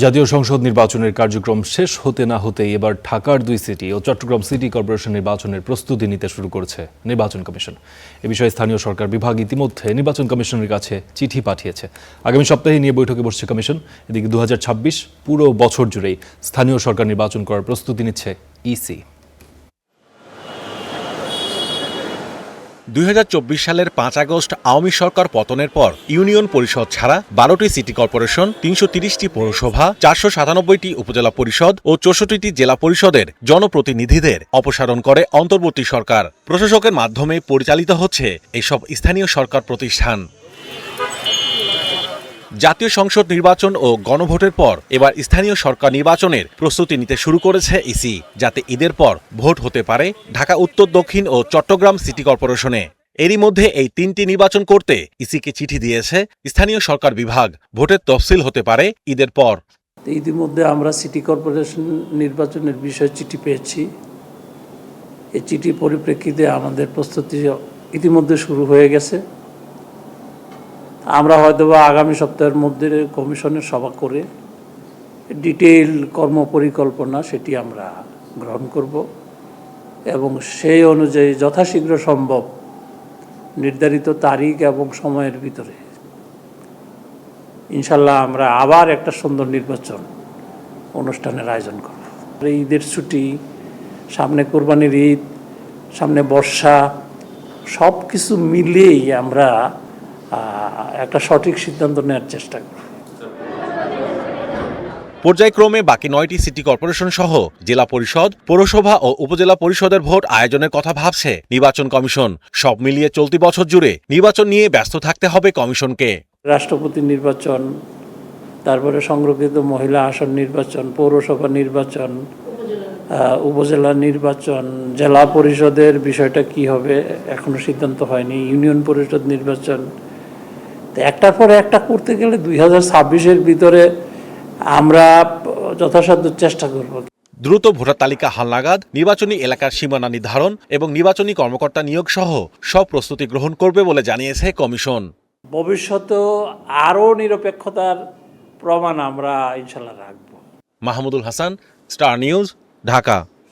জাতীয় সংসদ নির্বাচনের কার্যক্রম শেষ হতে না হতেই এবার ঢাকার 2 সিটি ও চট্টগ্রাম সিটি কর্পোরেশন নির্বাচনের প্রস্তুতি নিতে শুরু করেছে নির্বাচন কমিশন। এ বিষয়ে স্থানীয় সরকার বিভাগ ইতিমধ্যে নির্বাচন কমিশনের কাছে চিঠি পাঠিয়েছে। আগামী সপ্তাহে নিয়ে বৈঠকে বসছে কমিশন। এদিকে 2026 পুরো বছর জুড়েই স্থানীয় সরকার নির্বাচন করার প্রস্তুতি নিচ্ছে ইসি। 2024 সালের 5 আগস্ট আওয়ামী সরকার পতনের পর ইউনিয়ন পরিষদ ছাড়া 12টি সিটি কর্পোরেশন, 330টি পৌরসভা, 497টি উপজেলা পরিষদ ও 64টি জেলা পরিষদের জনপ্রতিনিধিদের অপসারণ করে অন্তর্বর্তী সরকার। প্রশাসকের মাধ্যমে পরিচালিত হচ্ছে এসব স্থানীয় সরকার প্রতিষ্ঠান। জাতীয় সংসদ নির্বাচন ও গণভোটের পর এবার স্থানীয় সরকার নির্বাচনের প্রস্তুতি নিতে শুরু করেছে ইসি, যাতে ঈদের পর ভোট হতে পারে ঢাকা উত্তর, দক্ষিণ ও চট্টগ্রাম সিটি কর্পোরেশনে। এরই মধ্যে এই 3টি নির্বাচন করতে ইসিকে চিঠি দিয়েছে স্থানীয় সরকার বিভাগ। ভোটের তফসিল হতে পারে ঈদের পর। ইতিমধ্যে আমরা সিটি কর্পোরেশন নির্বাচনের বিষয়ে চিঠি পেয়েছি। এই চিঠির পরিপ্রেক্ষিতে আমাদের প্রস্তুতি ইতিমধ্যে শুরু হয়ে গেছে। আমরা হয়তোবা আগামী সপ্তাহের মধ্যে কমিশনের সভা করে ডিটেইল কর্মপরিকল্পনা সেটি আমরা গ্রহণ করব এবং সেই অনুযায়ী যথাশীঘ্র সম্ভব নির্ধারিত তারিখ এবং সময়ের ভিতরে ইনশাল্লাহ আমরা আবার একটা সুন্দর নির্বাচন অনুষ্ঠানের আয়োজন করব। ঈদের ছুটি, সামনে কোরবানির ঈদ, সামনে বর্ষা, সব কিছু মিলিয়েই আমরা একটা সঠিক সিদ্ধান্ত নেওয়ার চেষ্টা করি। পর্যায়ক্রমে বাকি 9টি সিটি কর্পোরেশন সহ জেলা পরিষদ, পৌরসভা ও উপজেলা পরিষদের ভোট আয়োজনের কথা ভাবছে নির্বাচন কমিশন। সব মিলিয়ে চলতি বছর জুড়ে নির্বাচন নিয়ে ব্যস্ত থাকতে হবে কমিশনকে। রাষ্ট্রপতি নির্বাচন, তারপরে সংরক্ষিত মহিলা আসন নির্বাচন, পৌরসভা নির্বাচন, উপজেলা নির্বাচন, জেলা পরিষদের বিষয়টা কি হবে এখনো সিদ্ধান্ত হয়নি, ইউনিয়ন পরিষদ নির্বাচন। একটার পর একটা করতে গেলে 2026-এর ভিতরে আমরা যথাসাধ্য চেষ্টা করব। দ্রুত ভোটার তালিকা হালনাগাদ, নির্বাচনী এলাকার সীমানা নির্ধারণ এবং নির্বাচনী কর্মকর্তা নিয়োগ সহ সব প্রস্তুতি গ্রহণ করবে বলে জানিয়েছে কমিশন। ভবিষ্যতেও আরও নিরপেক্ষতার প্রমাণ আমরা ইনশাল্লাহ রাখব। Mahmudul Hasan, star news, Dhaka.